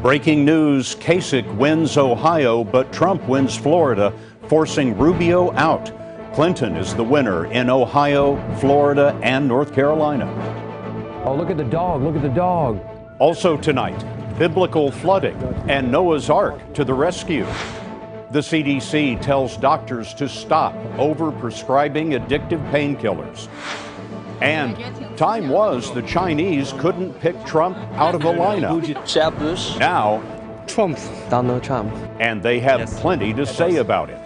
Breaking news, Kasich wins Ohio, but Trump wins Florida, forcing Rubio out. Clinton is the winner in Ohio, Florida, and North Carolina. Oh, look at the dog, look at the dog. Also tonight, biblical flooding and Noah's Ark to the rescue. The CDC tells doctors to stop over-prescribing addictive painkillers. And time was the Chinese couldn't pick Trump out of a lineup. Now, Donald Trump. And they have plenty to say about it.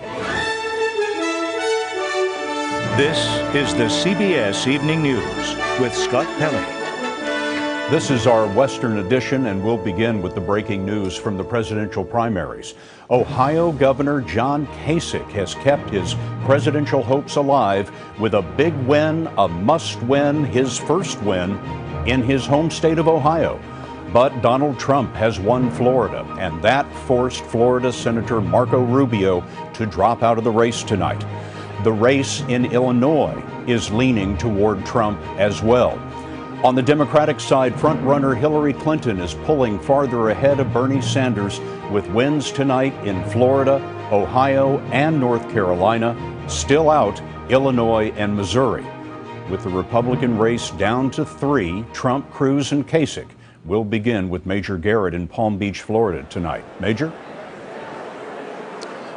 This is the CBS Evening News with Scott Pelley. This is our Western edition, and we'll begin with the breaking news from the presidential primaries. Ohio Governor John Kasich has kept his presidential hopes alive with a big win, a must-win, his first win in his home state of Ohio. But Donald Trump has won Florida, and that forced Florida Senator Marco Rubio to drop out of the race tonight. The race in Illinois is leaning toward Trump as well. On the Democratic side, frontrunner Hillary Clinton is pulling farther ahead of Bernie Sanders with wins tonight in Florida, Ohio, and North Carolina. Still out, Illinois and Missouri. With the Republican race down to 3, Trump, Cruz, and Kasich. We'll begin with Major Garrett in Palm Beach, Florida tonight. Major?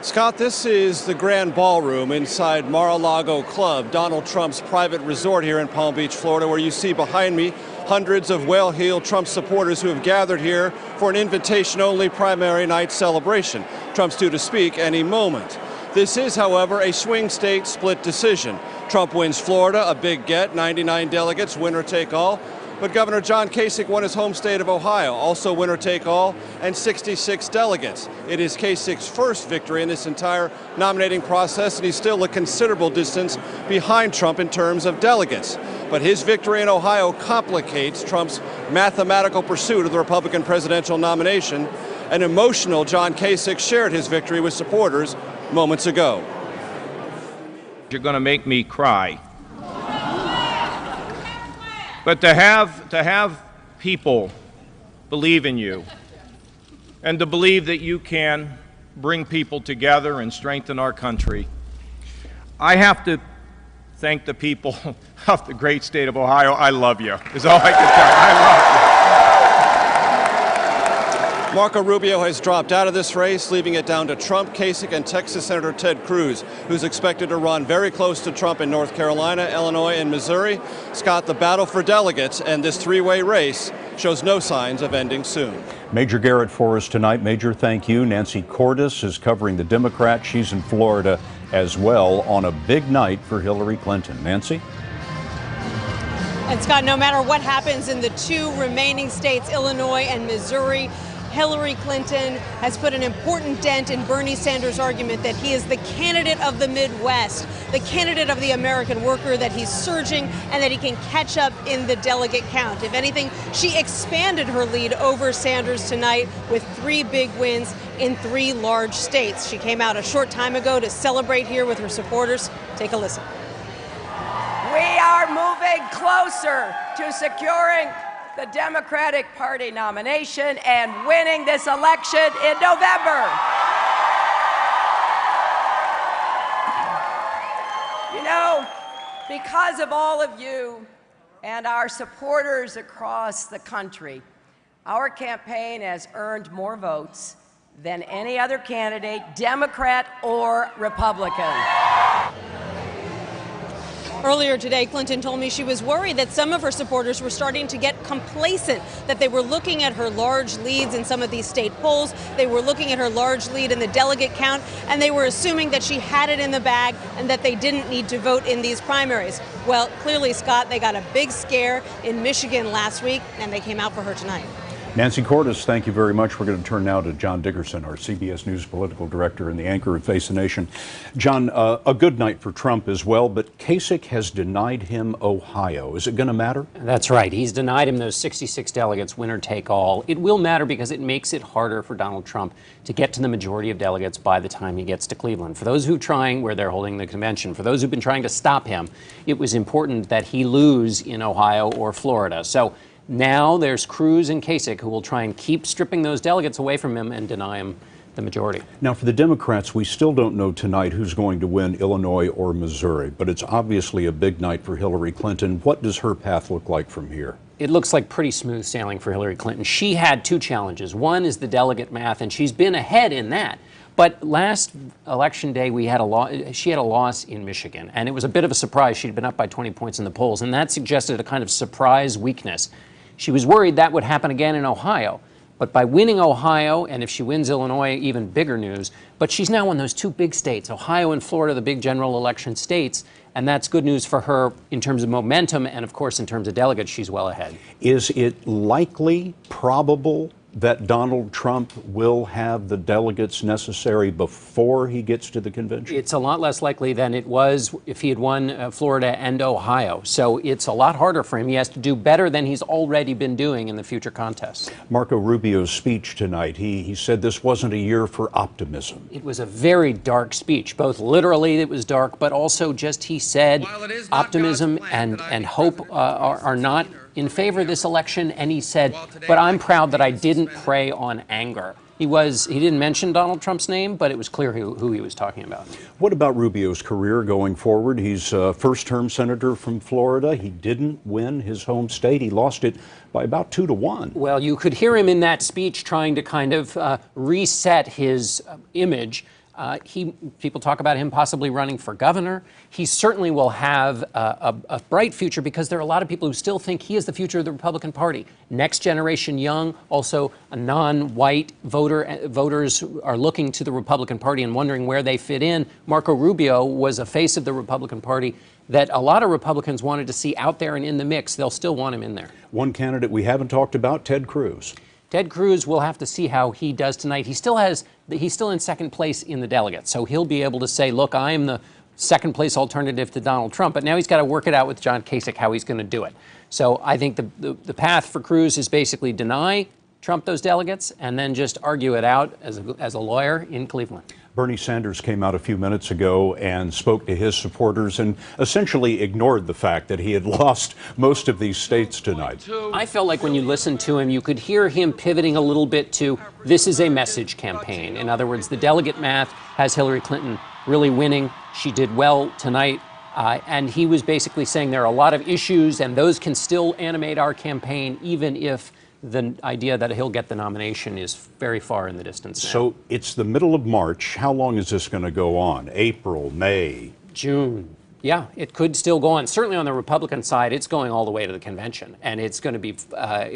Scott, this is the Grand Ballroom inside Mar-a-Lago Club, Donald Trump's private resort here in Palm Beach, Florida, where you see behind me hundreds of well-heeled Trump supporters who have gathered here for an invitation-only primary night celebration. Trump's due to speak any moment. This is, however, a swing state split decision. Trump wins Florida, a big get, 99 delegates, winner take all. But Governor John Kasich won his home state of Ohio, also winner-take-all, and 66 delegates. It is Kasich's first victory in this entire nominating process, and he's still a considerable distance behind Trump in terms of delegates. But his victory in Ohio complicates Trump's mathematical pursuit of the Republican presidential nomination. An emotional John Kasich shared his victory with supporters moments ago. You're going to make me cry. But to have people believe in you and to believe that you can bring people together and strengthen our country, I have to thank the people of the great state of Ohio. I love you, is all I can tell you. I love you. Marco Rubio has dropped out of this race, leaving it down to Trump, Kasich, and Texas Senator Ted Cruz, who's expected to run very close to Trump in North Carolina, Illinois, and Missouri. Scott, the battle for delegates and this three-way race shows no signs of ending soon. Major Garrett for us tonight. Major, thank you. Nancy Cordes is covering the Democrats. She's in Florida as well on a big night for Hillary Clinton. Nancy? And Scott, no matter what happens in the two remaining states, Illinois and Missouri, Hillary Clinton has put an important dent in Bernie Sanders' argument that he is the candidate of the Midwest, the candidate of the American worker, that he's surging and that he can catch up in the delegate count. If anything, she expanded her lead over Sanders tonight with 3 big wins in 3 large states. She came out a short time ago to celebrate here with her supporters. Take a listen. We are moving closer to securing the Democratic Party nomination and winning this election in November. You know, because of all of you and our supporters across the country, our campaign has earned more votes than any other candidate, Democrat or Republican. Earlier today, Clinton told me she was worried that some of her supporters were starting to get complacent, that they were looking at her large leads in some of these state polls, they were looking at her large lead in the delegate count, and they were assuming that she had it in the bag and that they didn't need to vote in these primaries. Well, clearly, Scott, they got a big scare in Michigan last week, and they came out for her tonight. Nancy Cordes, thank you very much. We're going to turn now to John Dickerson, our CBS News political director and the anchor of Face the Nation. John, a good night for Trump as well, but Kasich has denied him Ohio. Is it going to matter? That's right. He's denied him those 66 delegates, winner take all. It will matter because it makes it harder for Donald Trump to get to the majority of delegates by the time he gets to Cleveland. For those who are trying, where they're holding the convention, for those who've been trying to stop him, it was important that he lose in Ohio or Florida. So Now there's Cruz and Kasich who will try and keep stripping those delegates away from him and deny him the majority. Now, for the Democrats, we still don't know tonight who's going to win Illinois or Missouri, but it's obviously a big night for Hillary Clinton. What does her path look like from here? It looks like pretty smooth sailing for Hillary Clinton. She had two challenges. One is the delegate math, and she's been ahead in that. But last election day, she had a loss in Michigan, and it was a bit of a surprise. She'd been up by 20 points in the polls, and that suggested a kind of surprise weakness. She was worried that would happen again in Ohio. But by winning Ohio, and if she wins Illinois, even bigger news, but she's now in those two big states, Ohio and Florida, the big general election states, and that's good news for her in terms of momentum, and of course in terms of delegates, she's well ahead. Is it likely, probable, that Donald Trump will have the delegates necessary before he gets to the convention? It's a lot less likely than it was if he had won Florida and Ohio. So it's a lot harder for him. He has to do better than he's already been doing in the future contests. Marco Rubio's speech tonight, he said this wasn't a year for optimism. It was a very dark speech. Both literally it was dark, but also just he said optimism and hope are not in favor of this election, and he said, but I'm proud that I didn't prey on anger. He didn't mention Donald Trump's name, but it was clear who he was talking about. What about Rubio's career going forward? He's a first-term senator from Florida. He didn't win his home state. He lost it by about 2-1. Well, you could hear him in that speech trying to kind of reset his image. People talk about him possibly running for governor. He certainly will have a bright future because there are a lot of people who still think he is the future of the Republican Party. Next generation young, also a non-white voters are looking to the Republican Party and wondering where they fit in. Marco Rubio was a face of the Republican Party that a lot of Republicans wanted to see out there and in the mix. They'll still want him in there. One candidate we haven't talked about, Ted Cruz. Ted Cruz, we'll have to see how he does tonight. He's still in second place in the delegates, so he'll be able to say, look, I am the second place alternative to Donald Trump, but now he's got to work it out with John Kasich how he's going to do it. So I think the path for Cruz is basically deny Trump those delegates and then just argue it out as a lawyer in Cleveland. Bernie Sanders came out a few minutes ago and spoke to his supporters and essentially ignored the fact that he had lost most of these states tonight. I felt like when you listened to him, you could hear him pivoting a little bit to this is a message campaign. In other words, the delegate math has Hillary Clinton really winning. She did well tonight. And he was basically saying there are a lot of issues and those can still animate our campaign even if the idea that he'll get the nomination is very far in the distance now. So it's the middle of March. How long is this going to go on? April, May? June. Yeah, it could still go on. Certainly on the Republican side, it's going all the way to the convention. And it's going to be,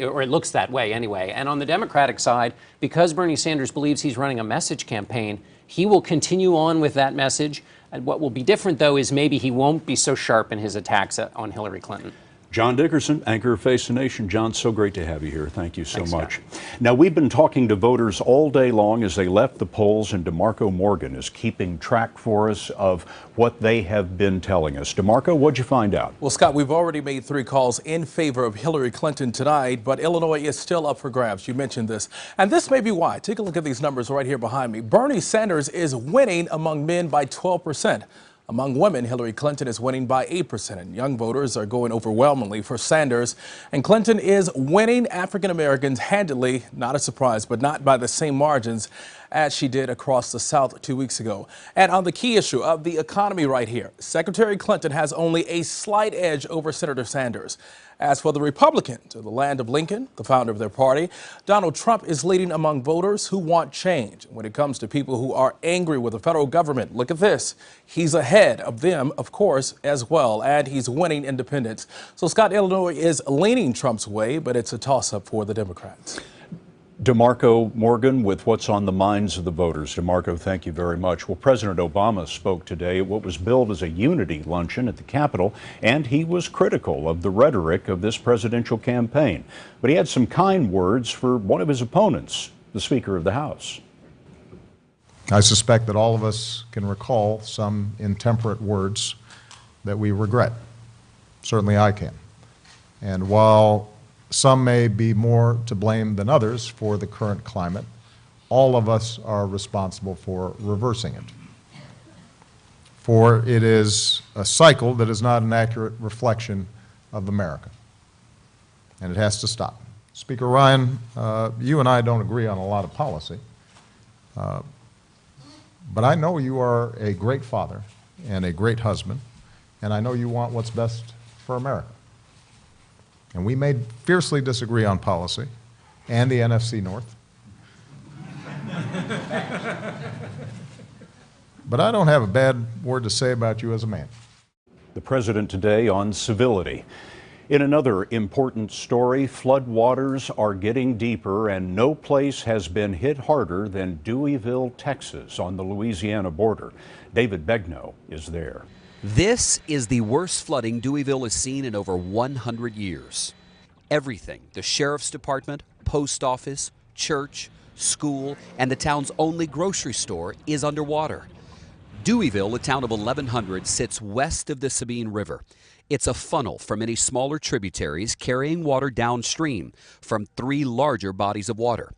or it looks that way anyway. And on the Democratic side, because Bernie Sanders believes he's running a message campaign, he will continue on with that message. And what will be different, though, is maybe he won't be so sharp in his attacks on Hillary Clinton. John Dickerson, anchor of Face the Nation. John, so great to have you here. Thank you so Thanks, much. Scott. Now, we've been talking to voters all day long as they left the polls, and DeMarco Morgan is keeping track for us of what they have been telling us. DeMarco, what'd you find out? Well, Scott, we've already made 3 calls in favor of Hillary Clinton tonight, but Illinois is still up for grabs. You mentioned this. And this may be why. Take a look at these numbers right here behind me. Bernie Sanders is winning among men by 12%. Among women, Hillary Clinton is winning by 8%, and young voters are going overwhelmingly for Sanders. And Clinton is winning African Americans handily, not a surprise, but not by the same margins as she did across the South 2 weeks ago. And on the key issue of the economy right here, Secretary Clinton has only a slight edge over Senator Sanders. As for the Republicans of the land of Lincoln, the founder of their party, Donald Trump is leading among voters who want change. When it comes to people who are angry with the federal government, look at this. He's ahead of them, of course, as well, and he's winning independents. So Scott, Illinois is leaning Trump's way, but it's a toss-up for the Democrats. DeMarco Morgan with what's on the minds of the voters. DeMarco, thank you very much. Well, President Obama spoke today at what was billed as a unity luncheon at the Capitol, and he was critical of the rhetoric of this presidential campaign. But he had some kind words for one of his opponents, the Speaker of the House. I suspect that all of us can recall some intemperate words that we regret. Certainly I can. And while some may be more to blame than others for the current climate, all of us are responsible for reversing it. For it is a cycle that is not an accurate reflection of America. and it has to stop. Speaker Ryan, you and I don't agree on a lot of policy, but I know you are a great father and a great husband, and I know you want what's best for America. And we may fiercely disagree on policy and the NFC North. But I don't have a bad word to say about you as a man. The president today on civility. In another important story, floodwaters are getting deeper and no place has been hit harder than Deweyville, Texas on the Louisiana border. David Begnaud is there. This is the worst flooding Deweyville has seen in over 100 years. Everything, the sheriff's department, post office, church, school, and the town's only grocery store is underwater. Deweyville, a town of 1,100, sits west of the Sabine River. It's a funnel for many smaller tributaries carrying water downstream from 3 larger bodies of water.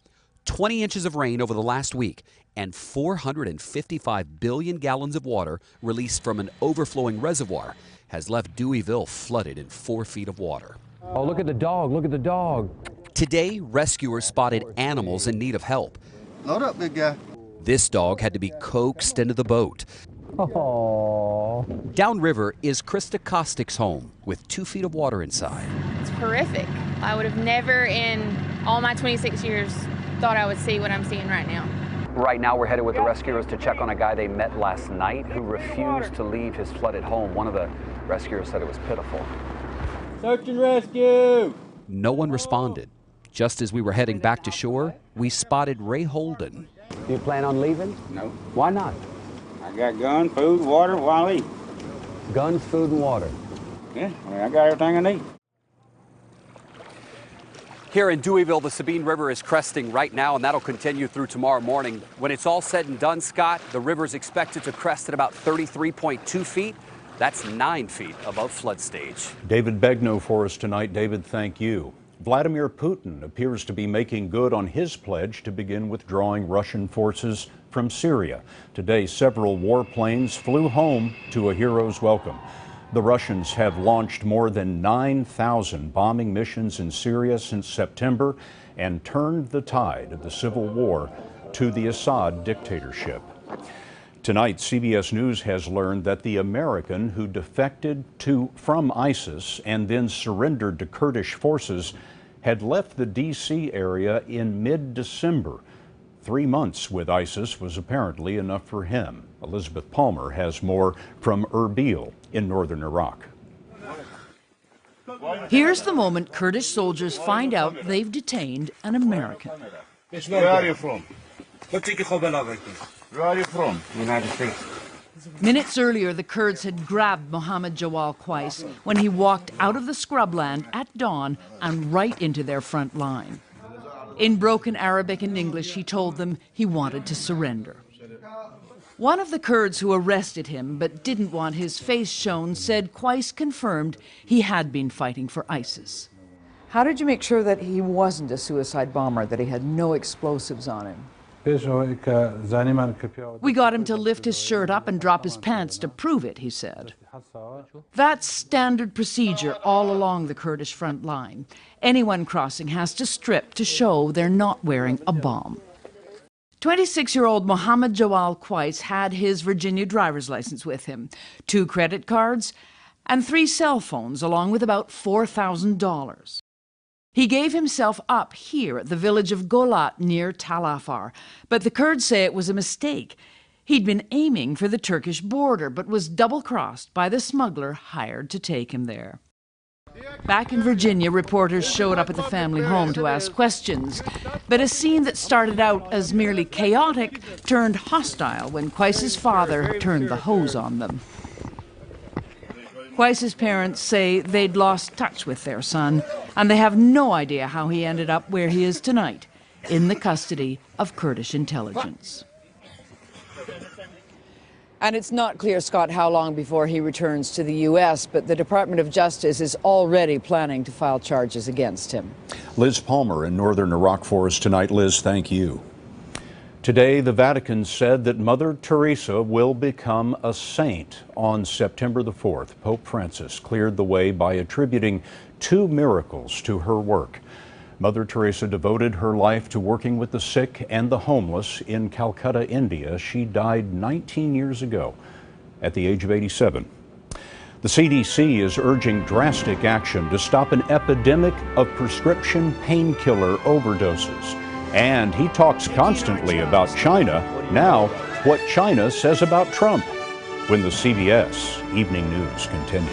20 inches of rain over the last week and 455 billion gallons of water released from an overflowing reservoir has left Deweyville flooded in 4 feet of water. Oh, look at the dog, look at the dog. Today, rescuers spotted animals in need of help. Load up, big guy. This dog had to be coaxed into the boat. Oh. Downriver is Krista Kostick's home with 2 feet of water inside. It's horrific. I would have never in all my 26 years thought I would see what I'm seeing right now. Right now we're headed with the rescuers to check on a guy they met last night who refused to leave his flooded home. One of the rescuers said it was pitiful. Search and rescue! No one responded. Just as we were heading back to shore, we spotted Ray Holden. Do you plan on leaving? No. Why not? I got gun, food, water, why leave? Guns, food, and water. Yeah, I got everything I need. Here in Deweyville, the Sabine River is cresting right now, and that'll continue through tomorrow morning. When it's all said and done, Scott, the river is expected to crest at about 33.2 feet. That's 9 feet above flood stage. David Begnaud for us tonight. David, thank you. Vladimir Putin appears to be making good on his pledge to begin withdrawing Russian forces from Syria. Today, several warplanes flew home to a hero's welcome. The Russians have launched more than 9,000 bombing missions in Syria since September and turned the tide of the civil war to the Assad dictatorship. Tonight, CBS News has learned that the American who defected from ISIS and then surrendered to Kurdish forces had left the D.C. area in mid-December. 3 months with ISIS was apparently enough for him. Elizabeth Palmer has more from Erbil in northern Iraq. Here's the moment Kurdish soldiers find out they've detained an American. Where are you from? Where are you from? United States. Minutes earlier, the Kurds had grabbed Mohammed Jawal Qais when he walked out of the scrubland at dawn and right into their front line. In broken Arabic and English, he told them he wanted to surrender. One of the Kurds who arrested him but didn't want his face shown said Qais confirmed he had been fighting for ISIS. How did you make sure that he wasn't a suicide bomber, that he had no explosives on him? We got him to lift his shirt up and drop his pants to prove it, he said. That's standard procedure all along the Kurdish front line. Anyone crossing has to strip to show they're not wearing a bomb. 26-year-old Mohammed Jawal Qais had his Virginia driver's license with him, 2 credit cards, and 3 cell phones, along with about $4,000. He gave himself up here at the village of Golat near Tal Afar, but the Kurds say it was a mistake. He'd been aiming for the Turkish border, but was double-crossed by the smuggler hired to take him there. Back in Virginia, reporters showed up at the family home to ask questions, but a scene that started out as merely chaotic turned hostile when Qais's father turned the hose on them. Qais's parents say they'd lost touch with their son, and they have no idea how he ended up where he is tonight, in the custody of Kurdish intelligence. And it's not clear, Scott, how long before he returns to the U.S., but the Department of Justice is already planning to file charges against him. Liz Palmer in northern Iraq for us tonight. Liz, thank you. Today, the Vatican said that Mother Teresa will become a saint. On September the 4th, Pope Francis cleared the way by attributing 2 miracles to her work. Mother Teresa devoted her life to working with the sick and the homeless in Calcutta, India. She died 19 years ago at the age of 87. The CDC is urging drastic action to stop an epidemic of prescription painkiller overdoses. And he talks constantly about China. Now, what China says about Trump, when the CBS Evening News continues.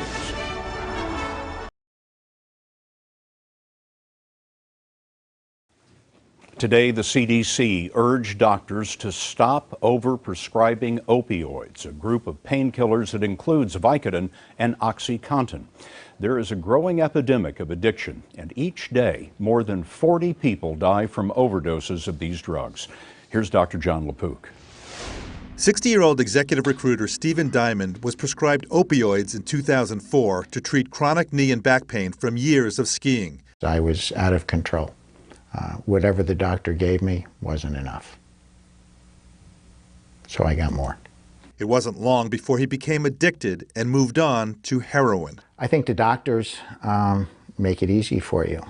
Today, the CDC urged doctors to stop overprescribing opioids, a group of painkillers that includes Vicodin and OxyContin. There is a growing epidemic of addiction, and each day, more than 40 people die from overdoses of these drugs. Here's Dr. John LaPook. 60-year-old executive recruiter Stephen Diamond was prescribed opioids in 2004 to treat chronic knee and back pain from years of skiing. I was out of control. Whatever the doctor gave me wasn't enough. So I got more. It wasn't long before he became addicted and moved on to heroin. I think the doctors make it easy for you.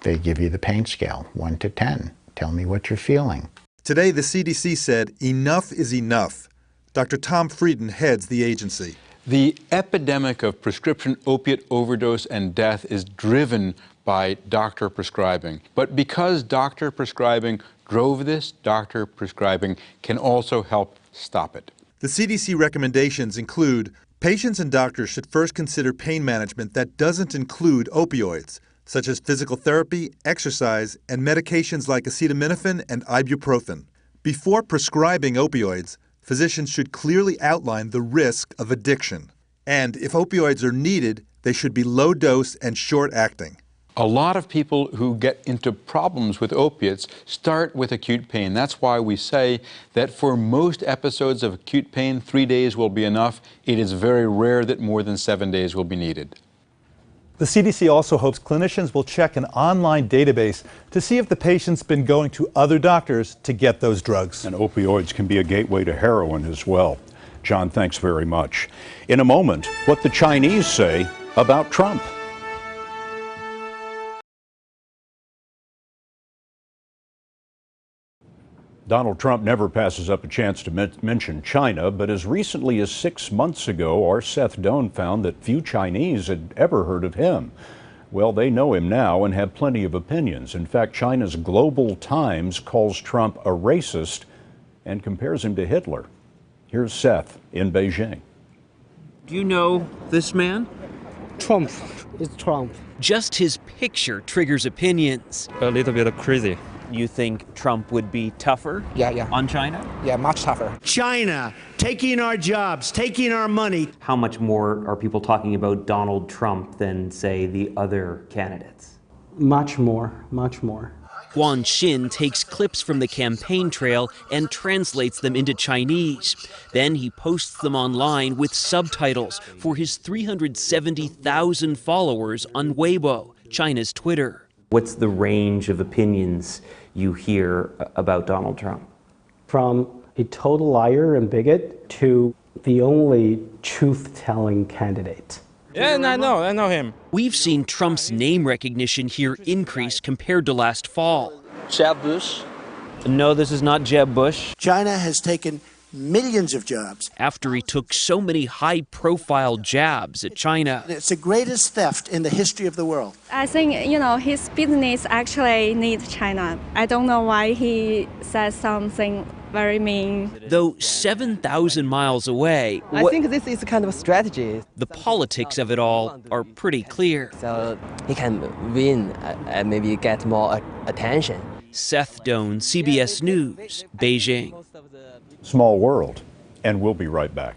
They give you the pain scale, 1 to 10. Tell me what you're feeling. Today, the CDC said enough is enough. Dr. Tom Frieden heads the agency. The epidemic of prescription opiate overdose and death is driven by doctor prescribing. But because doctor prescribing drove this, doctor prescribing can also help stop it. The CDC recommendations include patients and doctors should first consider pain management that doesn't include opioids, such as physical therapy, exercise, and medications like acetaminophen and ibuprofen. Before prescribing opioids, physicians should clearly outline the risk of addiction. And if opioids are needed, they should be low dose and short acting. A lot of people who get into problems with opiates start with acute pain. That's why we say that for most episodes of acute pain, 3 days will be enough. It is very rare that more than 7 days will be needed. The CDC also hopes clinicians will check an online database to see if the patient's been going to other doctors to get those drugs. And opioids can be a gateway to heroin as well. John, thanks very much. In a moment, what the Chinese say about Trump. Donald Trump never passes up a chance to mention China, but as recently as 6 months ago, our Seth Doan found that few Chinese had ever heard of him. Well, they know him now and have plenty of opinions. In fact, China's Global Times calls Trump a racist and compares him to Hitler. Here's Seth in Beijing. Do you know this man? Trump. It's Trump. Just his picture triggers opinions. A little bit crazy. You think Trump would be tougher on China? Yeah, much tougher. China taking our jobs, taking our money. How much more are people talking about Donald Trump than, say, the other candidates? Much more, much more. Guan Xin takes clips from the campaign trail and translates them into Chinese. Then he posts them online with subtitles for his 370,000 followers on Weibo, China's Twitter. What's the range of opinions you hear about Donald Trump? From a total liar and bigot to the only truth-telling candidate. Yeah, I know him. We've seen Trump's name recognition here increase compared to last fall. Jeb Bush. No, this is not Jeb Bush. China has taken millions of jobs. After he took so many high-profile jabs at China. It's the greatest theft in the history of the world. I think, his business actually needs China. I don't know why he says something very mean. Though 7,000 miles away, I think this is kind of a strategy. The politics of it all are pretty clear. So he can win and maybe get more attention. Seth Doan, CBS News, Beijing. Small world, and we'll be right back.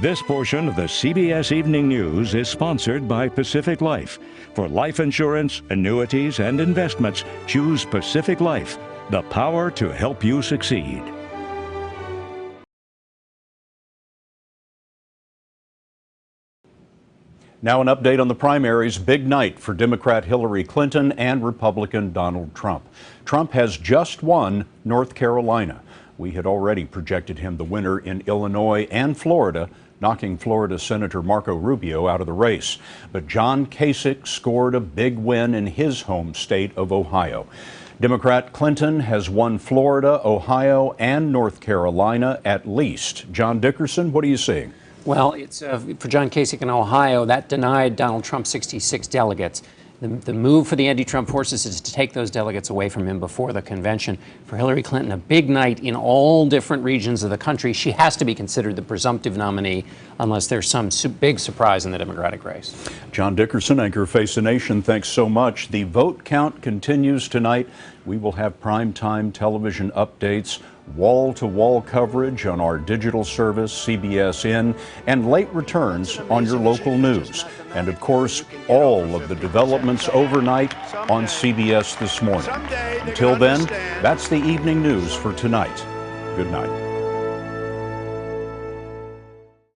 This portion of the CBS Evening News is sponsored by Pacific Life. For life insurance, annuities, and investments, choose Pacific Life, the power to help you succeed. Now an update on the primaries. Big night for Democrat Hillary Clinton and Republican Donald Trump. Trump has just won North Carolina. We had already projected him the winner in Illinois and Florida, knocking Florida Senator Marco Rubio out of the race. But John Kasich scored a big win in his home state of Ohio. Democrat Clinton has won Florida, Ohio, and North Carolina at least. John Dickerson, what are you seeing? Well, it's for John Kasich in Ohio, that denied Donald Trump 66 delegates. The move for the anti-Trump forces is to take those delegates away from him before the convention. For Hillary Clinton, a big night in all different regions of the country. She has to be considered the presumptive nominee unless there's some big surprise in the Democratic race. John Dickerson, anchor Face the Nation, thanks so much. The vote count continues tonight. We will have primetime television updates, wall-to-wall coverage on our digital service, CBS, and late returns on your local news. And of course, all of the developments overnight on CBS This Morning. Until then, that's the evening news for tonight. Good night.